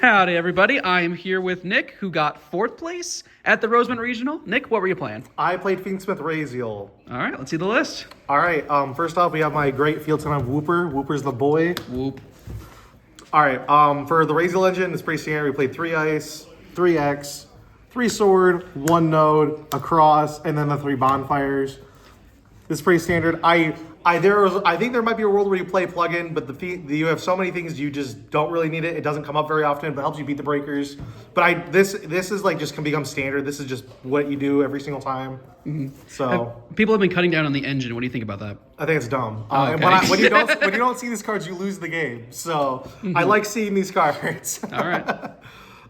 Howdy, everybody. I am here with Nick, who got 4th place at the Rosemont Regional. Nick, what were you playing? I played Fiend Smith Raizeal. All right, let's see the list. All right, first off, we have my great field ton of Whooper. Whooper's the boy. Whoop. All right, for the Raizeal engine, it's pretty standard. We played 3 ice, 3 X, 3 sword, 1 node, a cross, and then the 3 bonfires. This is pretty standard. I think there might be a world where you play plugin, but you have so many things you just don't really need it. It doesn't come up very often, but it helps you beat the breakers. But this is like just can become standard. This is just what you do every single time. Mm-hmm. So people have been cutting down on the engine. What do you think about that? I think it's dumb. Okay. And when you don't see these cards, you lose the game. So I like seeing these cards. All right.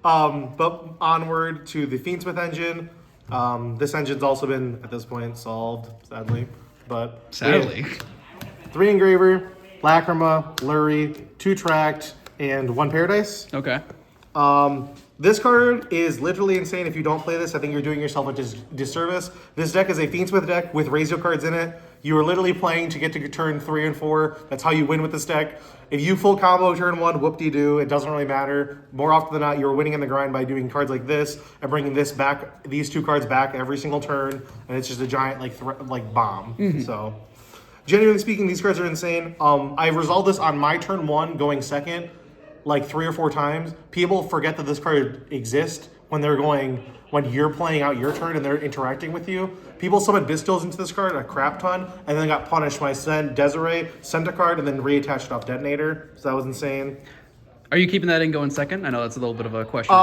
But onward to the Fiendsmith engine. This engine's also been at this point solved, sadly. But sadly, 3 engraver, lacrima, lurie, 2 tracked, and 1 paradise. Okay. This card is literally insane. If you don't play this, I think you're doing yourself a disservice. This deck is a Fiendsmith deck with Raizeol cards in it. You are literally playing to get to turn 3 and 4. That's how you win with this deck. If you full combo turn 1, whoop-de-doo. It doesn't really matter. More often than not, you're winning in the grind by doing cards like this and bringing these 2 cards back every single turn, and it's just a giant like bomb. Mm-hmm. So, genuinely speaking, these cards are insane. I've resolved this on my turn 1 going second like 3 or 4 times. People forget that this card exists when you're playing out your turn and they're interacting with you. People summoned Bistils into this card a crap ton, and then got punished when I sent Desiree, sent a card, and then reattached it off Detonator. So that was insane. Are you keeping that in going second? I know that's a little bit of a question.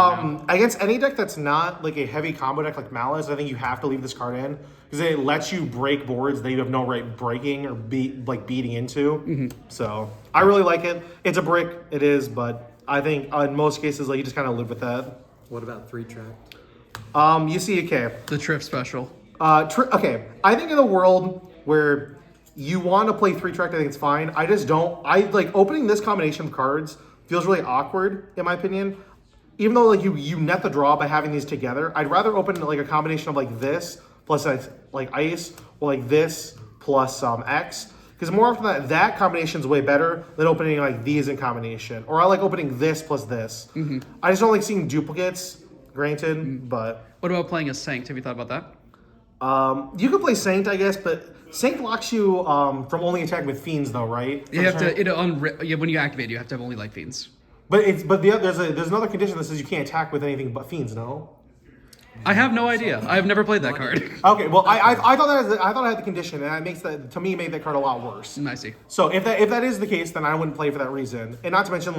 Against any deck that's not like a heavy combo deck like Malice, I think you have to leave this card in because it lets you break boards that you have no right breaking or beating into. Mm-hmm. So I really like it. It's a brick, it is, but I think in most cases you just kind of live with that. What about 3 track? You see, okay. The Trip special. Okay, I think in a world where you want to play 3-track, I think it's fine. I just don't. I like opening this combination of cards feels really awkward, in my opinion. Even though you net the draw by having these together, I'd rather open like a combination of like this plus like ice or like this plus X. Because more often than that combination is way better than opening like these in combination. Or I like opening this plus this. Mm-hmm. I just don't like seeing duplicates, granted, but... What about playing a Sanct? Have you thought about that? You could play Saint, I guess, but Saint blocks you from only attacking with Fiends, though, right? You have to when you activate, you have to have only like Fiends. But there's another condition that says you can't attack with anything but Fiends. No. I have no idea. I've never played that card. Okay, well, I thought I had the condition, and that makes made that card a lot worse. I see. So if that is the case, then I wouldn't play for that reason. And not to mention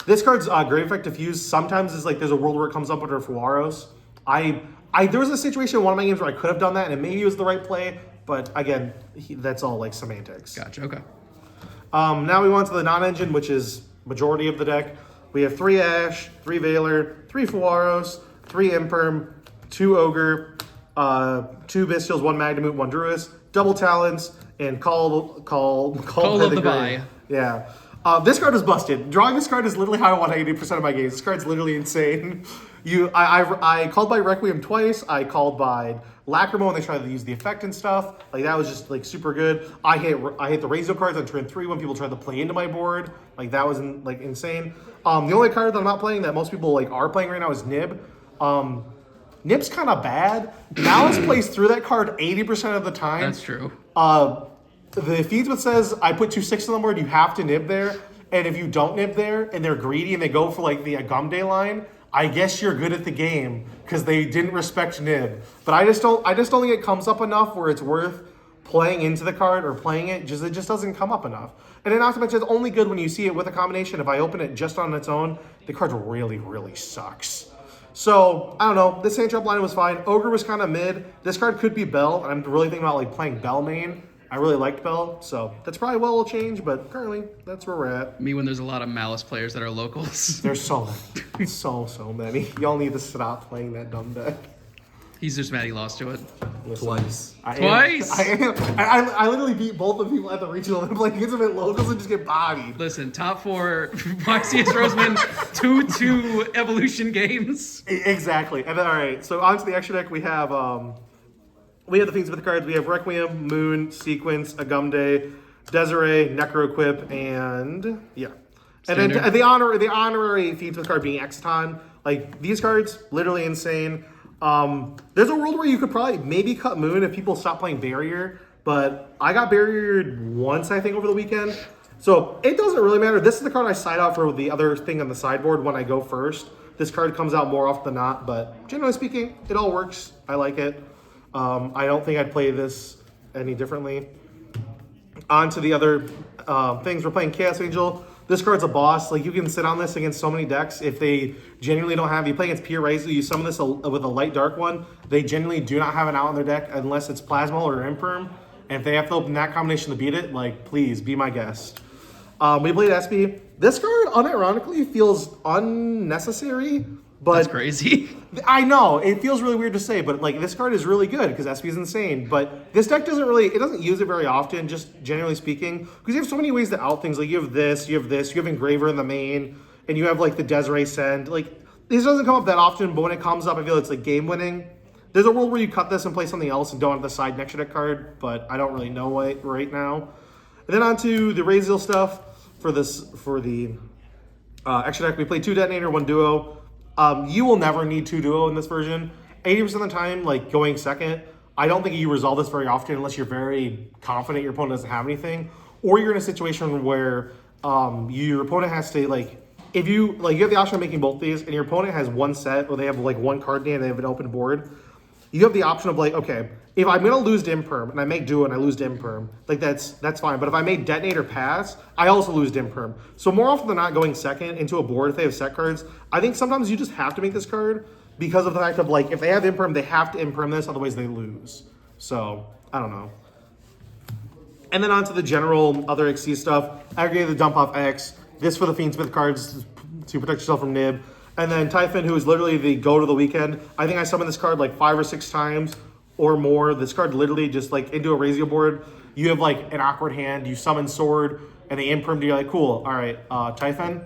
this card's Grave Effect Diffuse sometimes is there's a world where it comes up under Fuaros. There was a situation in one of my games where I could have done that, and maybe it was the right play, but again, that's all semantics. Gotcha, okay. Now we want to the non-engine, which is majority of the deck. We have 3 Ash, 3 Valor, 3 Fuaros, 3 Imperm, 2 Ogre, 2 Bestials, 1 Magnamute, 1 Druis, double Talents, and Call of the Bye. Yeah. This card is busted. Drawing this card is literally how I won 80% of my games. This card's literally insane. I called by Requiem twice. I called by Lacrima when they tried to use the effect and stuff. That was just super good. I hit the Raizeol cards on turn 3 when people tried to play into my board. That was insane. The only card that I'm not playing that most people are playing right now is Nib. Nib's kind of bad. Malice plays through that card 80% of the time. That's true. The Fiendsmith says, I put 2/6 on the board, you have to nib there. And if you don't nib there, and they're greedy and they go for the Agumde line, I guess you're good at the game because they didn't respect nib. But I just don't think it comes up enough where it's worth playing into the card or playing it. It just doesn't come up enough. And then not to mention, it's only good when you see it with a combination. If I open it just on its own, the card really, really sucks. So, I don't know. This Saint Trap line was fine. Ogre was kind of mid. This card could be Bell. I'm really thinking about playing Bell main. I really liked Bell, so that's probably what will change, but currently, that's where we're at. Me when there's a lot of Malice players that are locals. There's so many. so many. Y'all need to stop playing that dumb deck. He's just mad he lost to it. Listen, Twice. I literally beat both of the people at the regional and played against them at locals and just get bodied. Listen, top 4 YCS Rosemont 2-2 evolution games. Exactly. And then, all right, so on to the extra deck, we have the Fiendsmith cards. We have Requiem, Moon, Sequence, Agumde, Desiree, Necroequip, and yeah. And then Standard. the honorary Fiendsmith card being Exciton. Like, these cards, literally insane. There's a world where you could probably maybe cut Moon if people stop playing Barrier, but I got Barriered once, I think, over the weekend. So it doesn't really matter. This is the card I side out for the other thing on the sideboard when I go first. This card comes out more often than not, but generally speaking, it all works. I like it. I don't think I'd play this any differently. On to the other things. We're playing Chaos Angel. This card's a boss. Like, you can sit on this against so many decks. If they genuinely don't have, you play against Pure Ryzeal, you summon this with a light dark one. They genuinely do not have an out on their deck unless it's Plasma or Imperm. And if they have to open that combination to beat it, like, please be my guest. We played SP. This card, unironically, feels unnecessary. But That's crazy. I know, it feels really weird to say, but like, this card is really good because SP is insane. But this deck doesn't use it very often, just generally speaking, because you have so many ways to out things. Like, you have this, you have Engraver in the main, and you have like the Desiree Send. Like, this doesn't come up that often, but when it comes up, I feel it's like game winning. There's a world where you cut this and play something else and don't have the side next to that card, but I don't really know it right now. And then on to the Raizeal stuff for the extra deck. We played 2 Detonator, 1 Duo. You will never need 2 Duo in this version. 80% of the time, like, going second, I don't think you resolve this very often unless you're very confident your opponent doesn't have anything, or you're in a situation where your opponent has to, like, if you have the option of making both these, and your opponent has one set, or they have like one card in hand, they have an open board, you have the option of like, okay, if I'm gonna lose to Imperm and I make Duo and I lose to Imperm, like that's fine. But if I make Detonator pass, I also lose to Imperm. So more often than not, going second into a board if they have set cards, I think sometimes you just have to make this card because of the fact of like, if they have Imperm, they have to Imperm this, otherwise they lose. So I don't know. And then on to the general other XC stuff. Aggregate the dump off X. This for the Fiendsmith cards to protect yourself from Nib. And then Typhon, who is literally the go to the weekend. I think I summoned this card like 5 or 6 times or more. This card literally just like into a Raizeol board. You have like an awkward hand. You summon Sword and they Imperm. You're like, cool. All right, Typhon,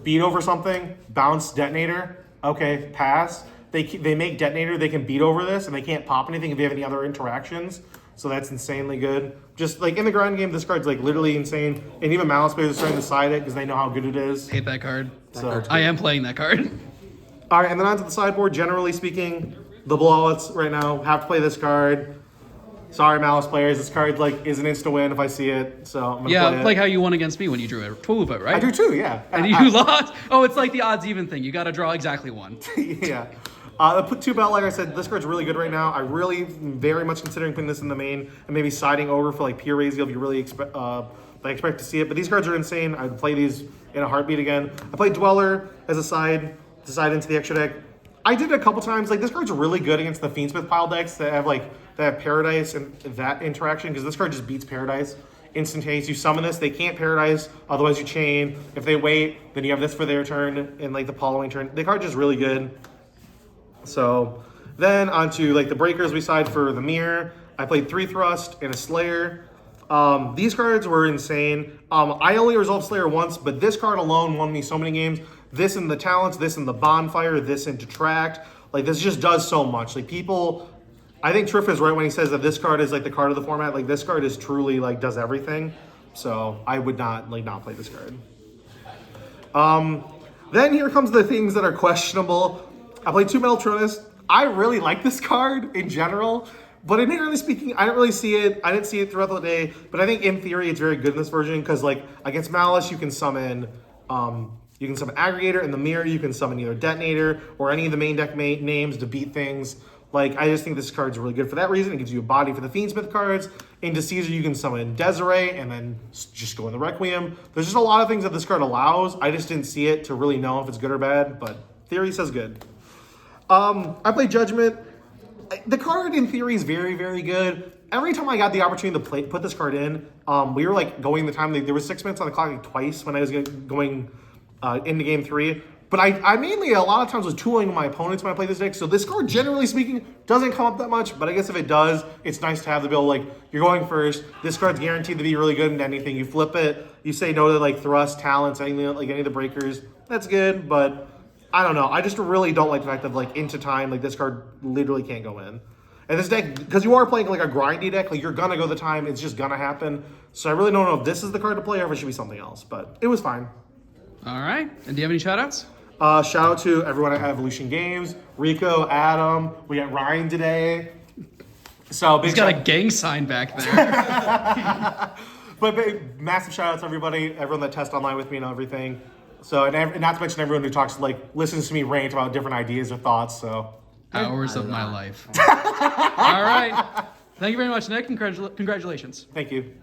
beat over something, bounce Detonator. Okay, pass. They make Detonator. They can beat over this and they can't pop anything if they have any other interactions. So that's insanely good. Just like in the grind game, this card's like literally insane. And even Malice players are starting to side it because they know how good it is. Hate that card. So I am playing that card. all right, and then on to the sideboard. Generally speaking, the blowouts right now have to play this card. Sorry, Malice players. This card like is an insta win if I see it. So I'm gonna play it. Like how you won against me when you drew a Tuva, right? I do too, yeah. And you lost. Oh, it's like the odds even thing. You got to draw exactly one. Yeah. I put 2 belt, like I said, this card's really good right now. I really very much considering putting this in the main and maybe siding over for like pure Raizeol if you really expect to see it. But these cards are insane. I'd play these in a heartbeat again. I played Dweller as a side to side into the extra deck. I did it a couple times. Like, this card's really good against the Fiendsmith pile decks that have Paradise and that interaction, because this card just beats Paradise instantaneous. You summon this, they can't Paradise, otherwise you chain. If they wait, then you have this for their turn and like the following turn. The card's just really good. So then onto like the breakers we side for the Mirror. I played 3 Thrust and a Slayer. These cards were insane. I only resolved Slayer once, but this card alone won me so many games. This in the Talents, this in the Bonfire, this in Detract. Like, this just does so much. Like, people, I think Triff is right when he says that this card is like the card of the format. Like, this card is truly like does everything. So I would not play this card. Then here comes the things that are questionable. I played 2 Metaltronus. I really like this card in general, but inherently speaking, I didn't really see it. I didn't see it throughout the day, but I think in theory it's very good in this version because like against Malice you can summon Aggregator. In the Mirror you can summon either Detonator or any of the main deck names to beat things. Like, I just think this card's really good for that reason. It gives you a body for the Fiendsmith cards. Into Caesar you can summon Desiree and then just go in the Requiem. There's just a lot of things that this card allows. I just didn't see it to really know if it's good or bad, but theory says good. I played Judgment. The card in theory is very, very good. Every time I got the opportunity to put this card in, we were like going the time. There was 6 minutes on the clock like twice when I was going into game 3. But I mainly a lot of times was tooling my opponents when I play this deck. So this card, generally speaking, doesn't come up that much. But I guess if it does, it's nice to have the ability, like, you're going first. This card's guaranteed to be really good in anything. You flip it, you say no to like Thrust, Talents, anything like any of the breakers. That's good, but I don't know. I just really don't like the fact of like into time, like this card literally can't go in. And this deck, because you are playing like a grindy deck, like you're gonna go the time, it's just gonna happen. So I really don't know if this is the card to play or if it should be something else, but it was fine. All right. And do you have any shout outs? Shout out to everyone at Evolution Games, Rico, Adam. We got Ryan today. So big He's got a gang sign back there. But massive shout out to everyone that tests online with me and everything. So and not to mention everyone who listens to me rant about different ideas or thoughts. So Hours of my life. All right. Thank you very much, Nick. Congratulations. thank you.